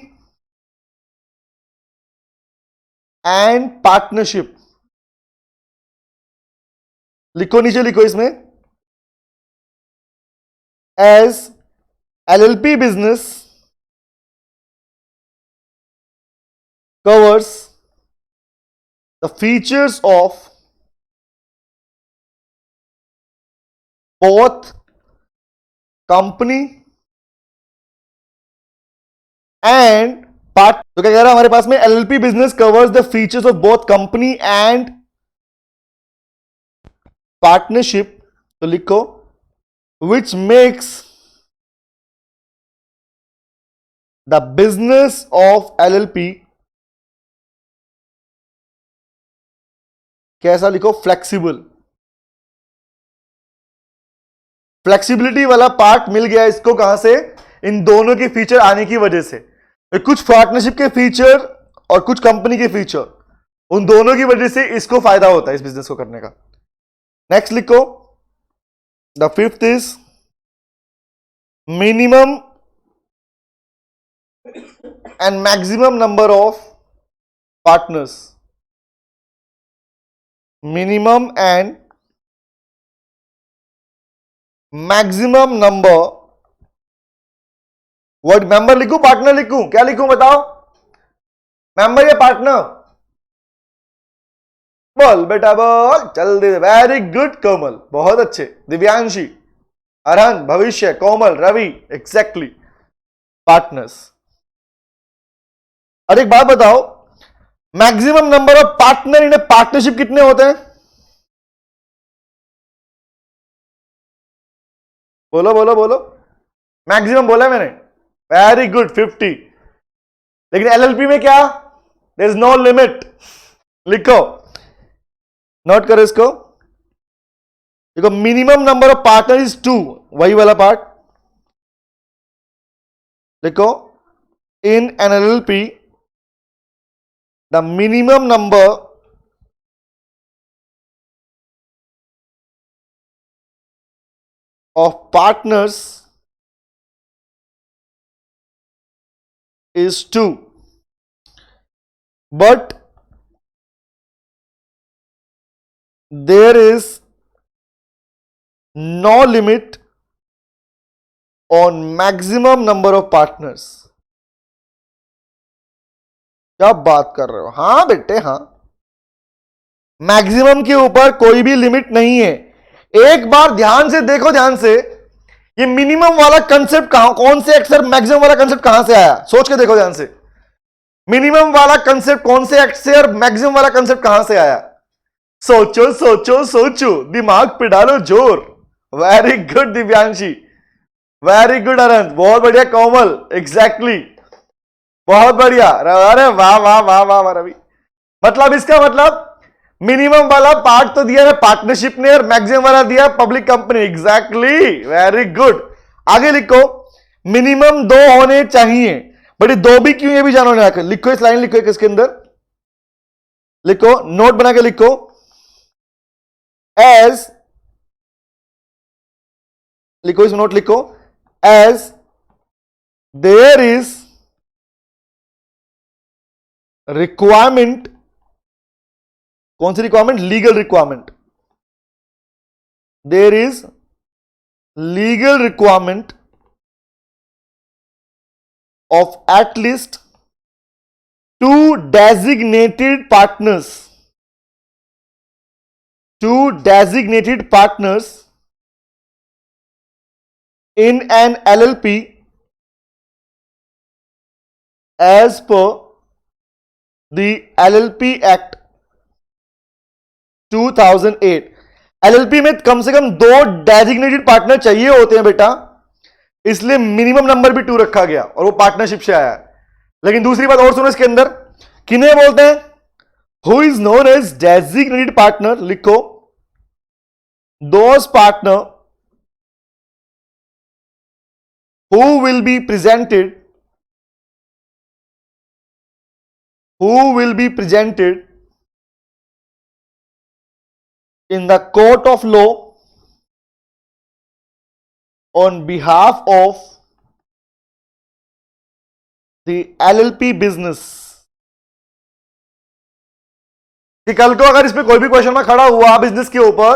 [SPEAKER 1] and partnership। लिखो नीचे, लिखो इसमें, as LLP business covers the features of both company and part. तो क्या कह रहा है हमारे पास में, LLP business covers the features of both company and partnership. तो लिखो which makes the business of LLP, कैसा लिखो, फ्लेक्सिबल। फ्लेक्सिबिलिटी वाला पार्ट मिल गया इसको कहां से, इन दोनों के फीचर आने की वजह से। कुछ पार्टनरशिप के फीचर और कुछ कंपनी के फीचर, उन दोनों की वजह से इसको फायदा होता है इस बिजनेस को करने का। नेक्स्ट लिखो, the fifth is minimum and maximum number of partners. Minimum and maximum number, word member लिखूं पार्टनर लिखूं, क्या लिखूं बताओ, मेंबर या पार्टनर? बोल बेटा बोल, चल दे। वेरी गुड कोमल, बहुत अच्छे। दिव्यांशी, अरहन, भविष्य, कोमल, रवि, एग्जैक्टली पार्टनर्स। अरे एक बात बताओ, maximum number of partner in partnership कितने होते हैं? बोलो बोलो बोलो, मैक्सिमम बोला मैंने, वेरी गुड 50। लेकिन एलएलपी में क्या, देयर इज नो लिमिट। लिखो, नोट करो इसको, देखो minimum number of partner is 2, वही वाला पार्ट देखो, in an LLP the minimum number of partners is 2, but there is no limit on maximum number of partners। क्या बात कर रहे हो? हाँ बेटे हाँ, मैक्सिमम के ऊपर कोई भी लिमिट नहीं है। एक बार ध्यान से देखो, ध्यान से, ये मिनिमम वाला कंसेप्ट कौन से एक्स और मैक्सिमम वाला कंसेप्ट कहां से आया, सोच के देखो ध्यान से। मिनिमम वाला कंसेप्ट कौन से एक्स से और मैक्सिमम वाला कंसेप्ट कहां से आया? सोचो सोचो सोचो, दिमाग पे डालो जोर। Very good Divyanshi, very good Anant, बहुत बढ़िया कोमल, एग्जैक्टली बहुत बढ़िया। अरे वाह वाह वाह वाह रवि। मतलब इसका मतलब मिनिमम वाला पार्ट तो दिया है पार्टनरशिप ने और मैक्सिमम वाला दिया public company. Exactly, very good. आगे लिखो, मिनिमम 2 होने चाहिए, बट ये 2 भी क्यों, ये भी जानो ना। लिखो इस लाइन, लिखो इसके अंदर लिखो, नोट बना के लिखो, एज, लिखो इस नोट लिखो, एज देयर इज रिक्वायरमेंट, कौन सी requirement? Legal requirement. There is legal requirement of at least 2 designated partners, 2 designated partners in an LLP as per the LLP Act 2008। LLP में कम से कम 2 डेजिग्नेटेड पार्टनर चाहिए होते हैं बेटा, इसलिए मिनिमम नंबर भी 2 रखा गया और वो पार्टनरशिप से आया है। लेकिन दूसरी बात और सुनो इसके अंदर, किन्हें बोलते हैं? Who is known as designated partner. लिखो, those partner who will be presented, who will be presented in the court of law on behalf of the LLP business। कि कल को अगर इसमें कोई भी क्वेश्चन में खड़ा हुआ बिजनेस के ऊपर,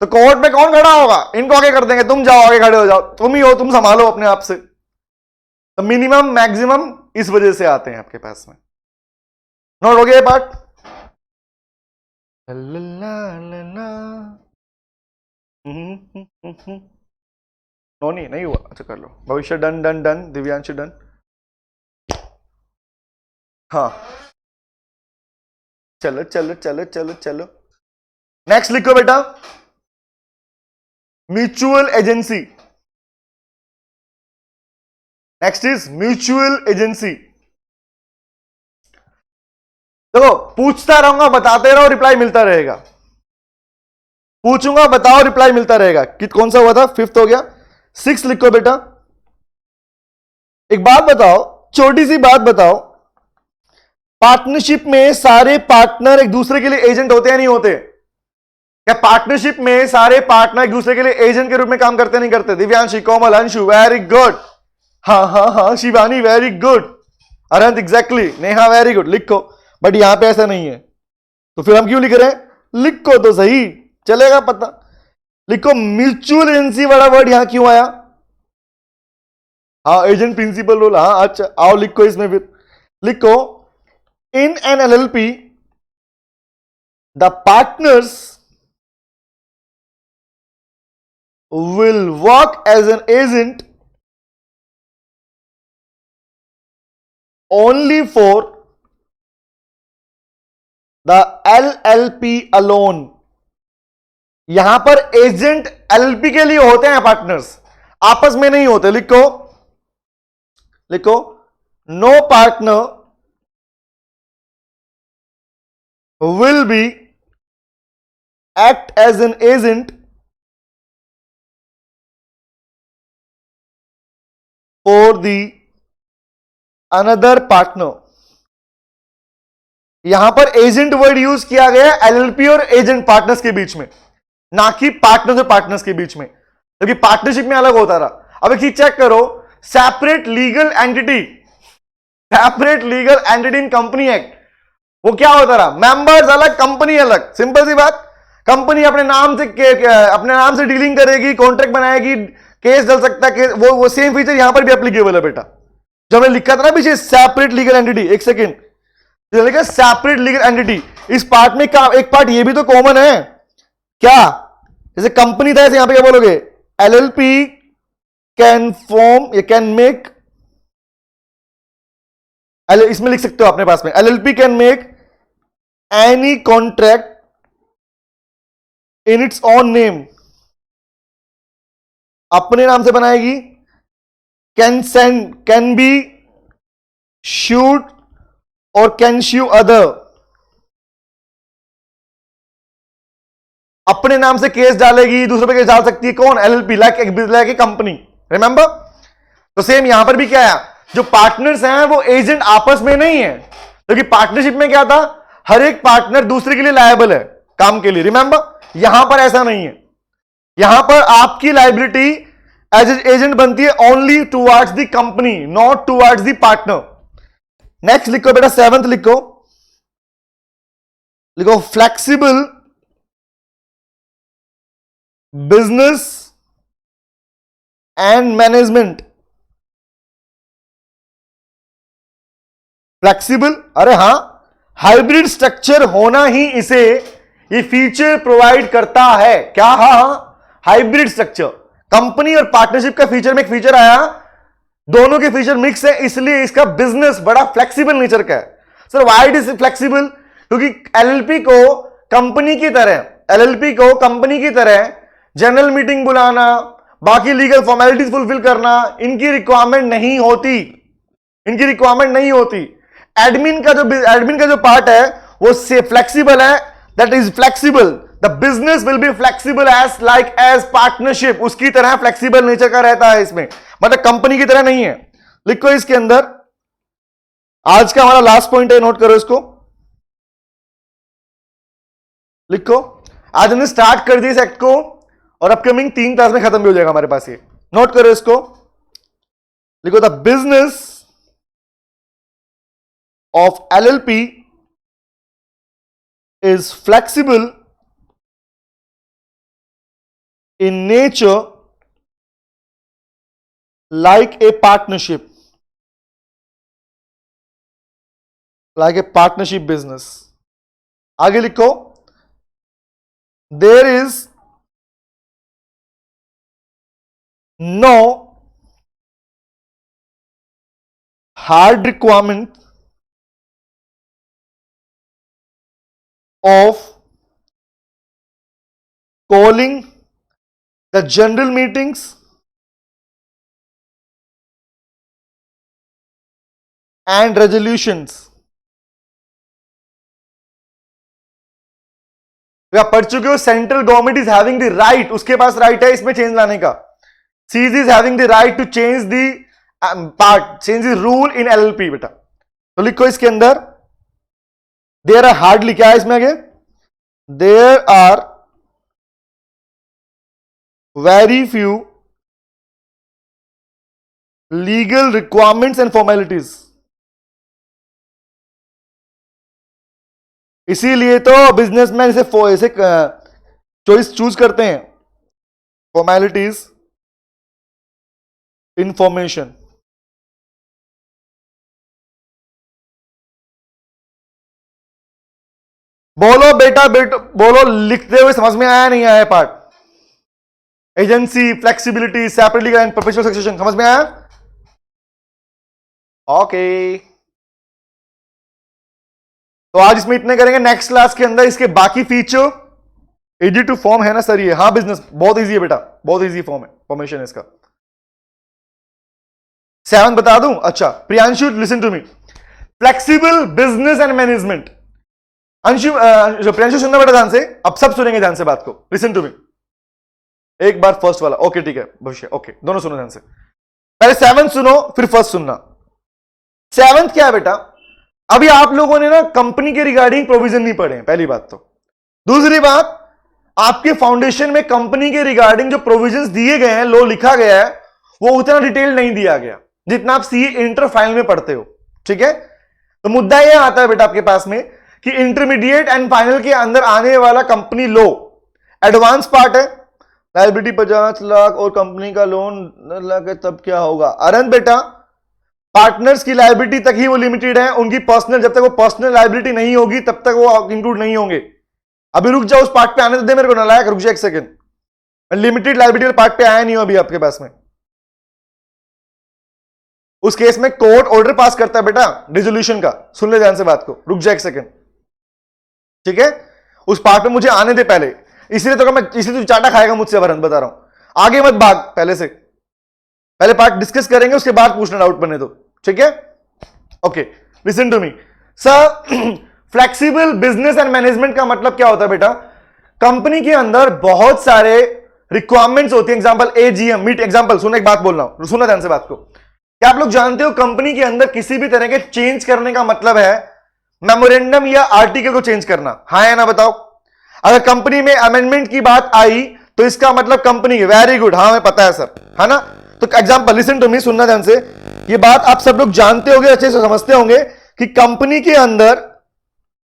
[SPEAKER 1] तो कोर्ट में कौन खड़ा होगा? इनको आगे कर देंगे, तुम जाओ आगे खड़े हो जाओ, तुम ही हो, तुम संभालो अपने आप से। तो मिनिमम मैक्सिमम इस वजह से आते हैं आपके पास में। नोट हो गया ये पार्ट? नो नहीं हुआ, अच्छा कर लो। भविष्य done done done, Divyanshu done, हाँ चलो चलो चलो चलो चलो। नेक्स्ट लिखो बेटा, mutual agency. Next is mutual agency. देखो, पूछता रहूंगा, बताते रहो, रिप्लाई मिलता रहेगा। पूछूंगा, बताओ, रिप्लाई मिलता रहेगा। कौन सा हुआ था? 5th हो गया। 6 लिखो बेटा। एक बात बताओ, छोटी सी बात बताओ, पार्टनरशिप में सारे पार्टनर एक दूसरे के लिए एजेंट होते हैं नहीं होते? क्या पार्टनरशिप में सारे पार्टनर एक दूसरे के लिए एजेंट के रूप में काम करते नहीं करते? Divyanshi, Komal, Anshu, very good. हाँ हाँ हाँ, शिवानी, वेरी गुड। अरंत, एग्जैक्टली। Neha, very good. लिखो, बट यहां पे ऐसा नहीं है, तो फिर हम क्यों लिख रहे हैं? लिखो तो सही, चलेगा पता। लिखो, म्यूचुअल एजेंसी वाला वर्ड यहां क्यों आया? हाँ, एजेंट प्रिंसिपल रोल, हाँ अच्छा, आओ लिखो इसमें फिर। लिखो, in an LLP the partners will work as an agent only for the LLP alone। यहां पर एजेंट एलएलपी के लिए होते हैं पार्टनर्स, आपस में नहीं होते, लिखो लिखो, no partner will be act as an agent for the another partner. यहां पर एजेंट वर्ड यूज किया गया एलएलपी और एजेंट पार्टनर्स के बीच में, ना कि पार्टनर्स और पार्टनर्स के बीच में, क्योंकि पार्टनरशिप में अलग होता रहा। अब एक चीज चेक करो, separate legal entity, separate legal entity इन कंपनी एक्ट, वो क्या होता रहा, मेंबर्स अलग कंपनी अलग, सिंपल सी बात। कंपनी अपने नाम से डीलिंग करेगी, कॉन्ट्रैक्ट बनाएगी, केस डल सकता है, वो सेम फीचर यहां पर भी एप्लीकेबल है बेटा। जो हमने लिखा था ना पीछे सेपरेट लीगल एंटिटी, एक सेकेंड, सेपरेट लीगल एंटिटी, इस पार्ट में एक पार्ट ये भी तो कॉमन है क्या, जैसे कंपनी था ऐसे यहां पे क्या बोलोगे, एलएलपी कैन फॉर्म, ये कैन मेक, इसमें लिख सकते हो अपने पास में, LLP can make any contract in its on name, अपने नाम से बनाएगी, कैन बी शूड और कैन श्यू अदर, अपने नाम से केस डालेगी, दूसरे पे केस डाल सकती है, कौन, LLP, like a company, remember. तो सेम यहां पर भी क्या है, जो पार्टनर्स हैं वो एजेंट आपस में नहीं है, क्योंकि पार्टनरशिप में क्या था, हर एक पार्टनर दूसरे के लिए लायबल है काम के लिए, रिमेंबर। यहां पर ऐसा नहीं है, यहां पर आपकी लाइबिलिटी एज एजेंट बनती है only towards the company, not towards the partner. Next लिखो बेटा, सेवंथ लिखो, लिखो flexible business and management. Flexible, अरे हां, हाइब्रिड स्ट्रक्चर होना ही इसे ये फीचर प्रोवाइड करता है, क्या, हां, हाइब्रिड स्ट्रक्चर, कंपनी और पार्टनरशिप का फीचर में एक फीचर आया, दोनों के फीचर मिक्स है, इसलिए इसका बिजनेस बड़ा फ्लेक्सिबल नेचर का है। Sir why it is flexible, क्योंकि एलएलपी को कंपनी की तरह जनरल मीटिंग बुलाना, बाकी लीगल फॉर्मेलिटीज फुलफिल करना, इनकी रिक्वायरमेंट नहीं होती। एडमिन का जो पार्ट है वो से फ्लेक्सिबल है, that is flexible, the business will be flexible as partnership, उसकी तरह फ्लेक्सिबल नेचर का रहता है इसमें, मतलब कंपनी की तरह नहीं है। लिखो इसके अंदर, आज का हमारा लास्ट पॉइंट है, नोट करो इसको, लिखो, आज हमने स्टार्ट कर दिया इस एक्ट को और अपकमिंग 3 क्लास में खत्म भी हो जाएगा हमारे पास ये, नोट करो इसको, लिखो, the business of LLP is flexible in nature like a partnership business. आगे लिखो, there is no hard requirement of calling the general meetings and resolutions. आप पढ़ चुके हो, central government is having the right, उसके पास राइट है इसमें चेंज लाने का, CG is having the right to change change the rule in LLP बेटा। तो लिखो इसके अंदर, देयर आर हार्डली, क्या है इसमें आगे, there are very few legal requirements and formalities, इसीलिए तो बिजनेसमैन इसे चॉइस चूज करते हैं, फॉर्मेलिटीज, इंफॉर्मेशन। बोलो बेटा बोलो, लिखते हुए समझ में आया नहीं आया part, agency, flexibility, separate legal and professional succession, समझ में आया, ओके। तो आज इसमें इतने करेंगे, नेक्स्ट क्लास के अंदर इसके बाकी फीचर। इजी टू फॉर्म है ना सर ये, हाँ बिजनेस बहुत इजी है बेटा, बहुत इजी फॉर्म है, फॉर्मेशन इसका। 7 बता दूं? अच्छा Priyanshu listen to me, flexible business and management. Anshu Priyanshu सुनना बेटा ध्यान से, अब सब सुनेंगे ध्यान से बात को, लिसन टू मी। एक बार फर्स्ट वाला ओके ठीक है, भविष्य ओके, दोनों सुनो ध्यान से, पहले 7 सुनो फिर फर्स्ट सुनना। 7 क्या है बेटा, अभी आप लोगों ने ना कंपनी के रिगार्डिंग प्रोविजन नहीं पढ़े हैं, पहली बात तो। दूसरी बात, आपके फाउंडेशन में कंपनी के रिगार्डिंग जो प्रोविजंस दिए गए हैं, लो लिखा गया है, वो उतना डिटेल नहीं दिया गया जितना आप सीए इंटर फाइनल में पढ़ते हो, ठीक है। तो मुद्दा यह आता है बेटा आपके पास में कि इंटरमीडिएट एंड फाइनल के अंदर आने वाला कंपनी लो एडवांस पार्ट है, लायबिलिटी 50 लाख और कंपनी का लोन लगे तब क्या होगा। अरंत बेटा पार्टनर्स की लायबिलिटी तक ही वो लिमिटेड है, उनकी पर्सनल, जब तक वो पर्सनल लायबिलिटी नहीं होगी तब तक वो इंक्लूड नहीं होंगे। अभी रुक जाओ, उस पार्ट पे आने तो दे मेरे को, नालायक, रुक जाए एक सेकंड, लिमिटेड लायबिलिटी वाले पार्ट पे आया नहीं हो अभी आपके पास में। उस केस में कोर्ट ऑर्डर पास करता है बेटा डिसोल्यूशन का, सुन ले ध्यान से बात को, रुक जाए एक सेकंड, ठीक है। उस पार्ट पे मुझे आने दे पहले, इसलिए तो मैं, इसलिए तू चाटा खाएगा मुझसे वरन, बता रहा हूं, आगे मत भाग, पहले से पहले पार्ट डिस्कस करेंगे, उसके बाद पूछना डाउट बने तो, ठीक है। Okay listen to me sir, flexible business and management का मतलब क्या होता है बेटा, कंपनी के अंदर बहुत सारे रिक्वायरमेंट्स होती है, एग्जांपल एजीएम मीट, एग्जांपल सुनो, एक बात बोल रहा हूं, सुनो ध्यान से बात को। क्या आप लोग जानते हो कंपनी के अंदर किसी भी तरह के चेंज करने का मतलब है मेमोरेंडम या आर्टिकल को चेंज करना, हाँ या ना बताओ। अगर कंपनी में अमेंडमेंट की बात आई तो इसका मतलब कंपनी की, वेरी गुड, हाँ हमें पता है सर, है ना। तो एग्जांपल लिसन टू मी, सुनना ध्यान से, ये बात आप सब लोग जानते होंगे, अच्छे से समझते होंगे कि कंपनी के अंदर,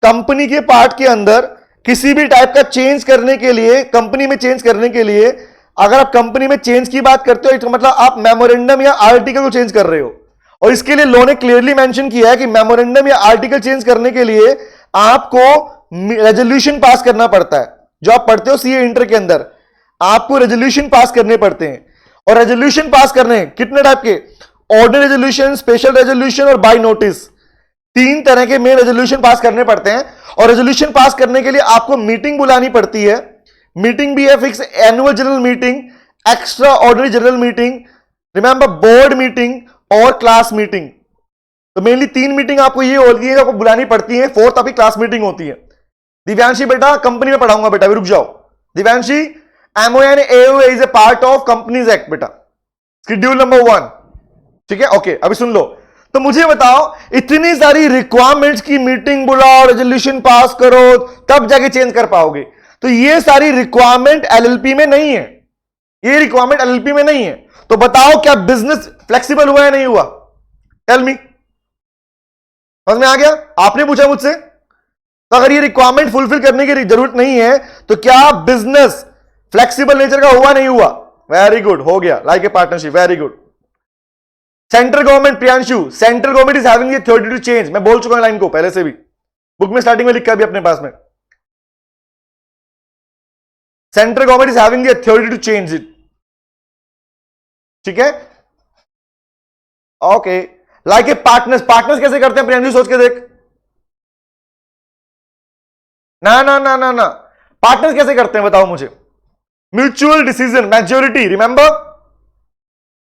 [SPEAKER 1] कंपनी के पार्ट के अंदर किसी भी टाइप का चेंज करने के लिए, कंपनी में चेंज करने के लिए, अगर आप कंपनी में चेंज की बात करते हो तो मतलब आप मेमोरेंडम या आर्टिकल को चेंज कर रहे हो। और इसके लिए लॉ ने क्लियरली मेंशन किया है कि मेमोरेंडम या आर्टिकल चेंज करने के लिए आपको रेजोल्यूशन पास करना पड़ता है। जो आप पढ़ते हो सीए इंटर के अंदर, आपको रेजोल्यूशन पास करने पड़ते हैं। और रेजोल्यूशन पास करने कितने टाइप के, ऑर्डिनरी रेजोल्यूशन, स्पेशल रेजोल्यूशन और बाय नोटिस, 3 तरह के मेन रेजोल्यूशन पास करने पड़ते हैं। और रेजोल्यूशन पास करने के लिए आपको मीटिंग बुलानी पड़ती है, मीटिंग भी है fix, annual general meeting, extra ordinary general meeting, remember board meeting और क्लास मीटिंग। तो मेनली 3 मीटिंग आपको ये होती है, आपको बुलानी पड़ती है, 4th आपकी क्लास मीटिंग होती है। दिव्यांशी बेटा कंपनी में पढ़ाऊंगा बेटा, अभी रुक जाओ। Divyanshi MON AOA is a part of companies act बेटा, शेड्यूल नंबर 1, ठीक है। ओके अभी सुन लो, तो मुझे बताओ, इतनी सारी रिक्वायरमेंट्स की मीटिंग बुलाओ, रेजोल्यूशन पास करो, तब जाके चेंज कर पाओगे। तो ये सारी रिक्वायरमेंट एलएलपी में नहीं है, ये रिक्वायरमेंट एलएलपी में नहीं है। तो बताओ क्या बिजनेस फ्लेक्सिबल हुआ या नहीं हुआ, टेल मी। समझ में आ गया, आपने पूछा मुझसे, तो अगर ये रिक्वायरमेंट फुलफिल करने की जरूरत नहीं है तो क्या बिजनेस फ्लेक्सिबल नेचर का हुआ नहीं हुआ, वेरी गुड, हो गया, like a partnership, very good. Central government, Priyanshu, central government is having the authority to change, मैं बोल चुका हूं लाइन को पहले से भी, बुक में स्टार्टिंग में लिखा भी अपने पास में, central government is having the authority to change it, ठीक है। Okay like a partners, partners कैसे करते हैं प्रियांशु, सोच के देख, ना ना ना ना ना, पार्टनर्स कैसे करते हैं बताओ मुझे, म्यूचुअल डिसीजन, मैच्योरिटी, रिमेंबर,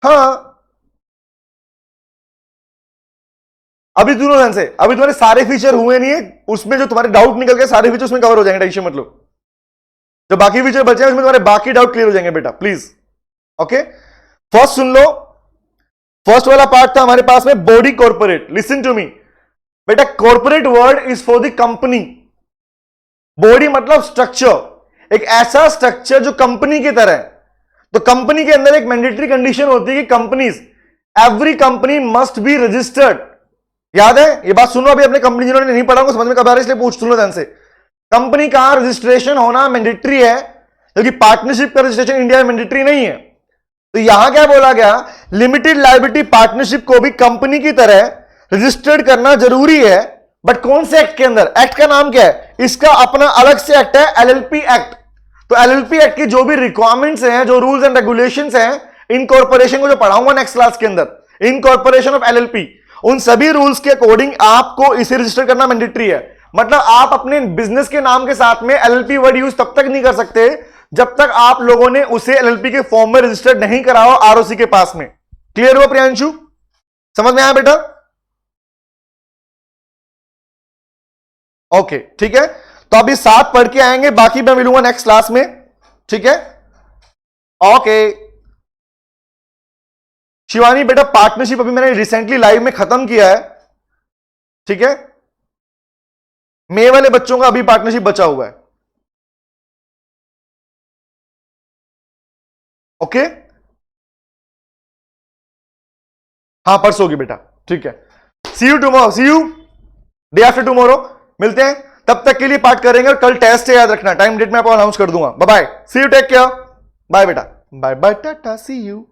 [SPEAKER 1] हाँ। अभी दोनों ध्यान से, अभी तुम्हारे सारे फीचर हुए नहीं है, उसमें जो तुम्हारे डाउट निकल गए सारे फीचर उसमें कवर हो जाएंगे, टेंशन मत लो। जो बाकी फीचर बचे हैं उसमें तुम्हारे बाकी डाउट क्लियर हो जाएंगे बेटा, प्लीज। ओके फर्स्ट सुन लो, फर्स्ट वाला पार्ट था हमारे पास में body corporate, listen to me बेटा, corporate word is for the company, body मतलब स्ट्रक्चर, एक ऐसा स्ट्रक्चर जो कंपनी की तरह है। तो कंपनी के अंदर एक मैंडेटरी कंडीशन होती है कि companies, every company must be registered, याद है ये बात, सुनो अभी अपने कंपनी जिन्होंने नहीं पढ़ा समझ में कब आ रहा है, इसलिए पूछ सुनो ध्यान से। कंपनी का रजिस्ट्रेशन होना मैंडेटरी है, क्योंकि पार्टनरशिप का रजिस्ट्रेशन इंडिया में मैंडेटरी नहीं है। तो यहां क्या बोला गया, लिमिटेड लायबिलिटी पार्टनरशिप को भी कंपनी की तरह रजिस्टर्ड करना जरूरी है, बट कौन से एक्ट के अंदर, एक्ट का नाम क्या है, इसका अपना अलग से एक्ट है, एलएलपी एक्ट। तो एलएलपी एक्ट की जो भी रिक्वायरमेंट्स हैं, जो रूल्स एंड रेगुलेशंस हैं, इनकॉर्पोरेशन को जो पढ़ाऊंगा नेक्स्ट क्लास के अंदर, इनकॉर्पोरेशन ऑफ एलएलपी, उन सभी रूल्स के अकॉर्डिंग आपको इसे रजिस्टर करना मैंडेटरी है। मतलब आप अपने बिजनेस के नाम के साथ में एलएलपी वर्ड यूज तब तक नहीं कर सकते जब तक आप लोगों ने उसे एलएलपी के फॉर्म में रजिस्टर्ड नहीं करा हो आरओसी के पास में। क्लियर हुआ प्रियांशु? समझ में आया बेटा? ओके, ठीक है। तो अभी 7 पढ़ के आएंगे, बाकी मैं मिलूंगा नेक्स्ट क्लास में, ठीक है? ओके शिवानी बेटा, पार्टनरशिप अभी मैंने रिसेंटली लाइव में खत्म किया है, ठीक है? मे वाले बच्चों का अभी पार्टनरशिप बचा हुआ है। ओके, हाँ परसों की बेटा, ठीक है। See you tomorrow, see you day after tomorrow, मिलते हैं। तब तक के लिए पार्ट करेंगे, और कल टेस्ट है, याद रखना। टाइम डेट मैं आपको अनाउंस कर दूंगा। Bye bye, see you, take care, bye बेटा, bye bye, tata, see you.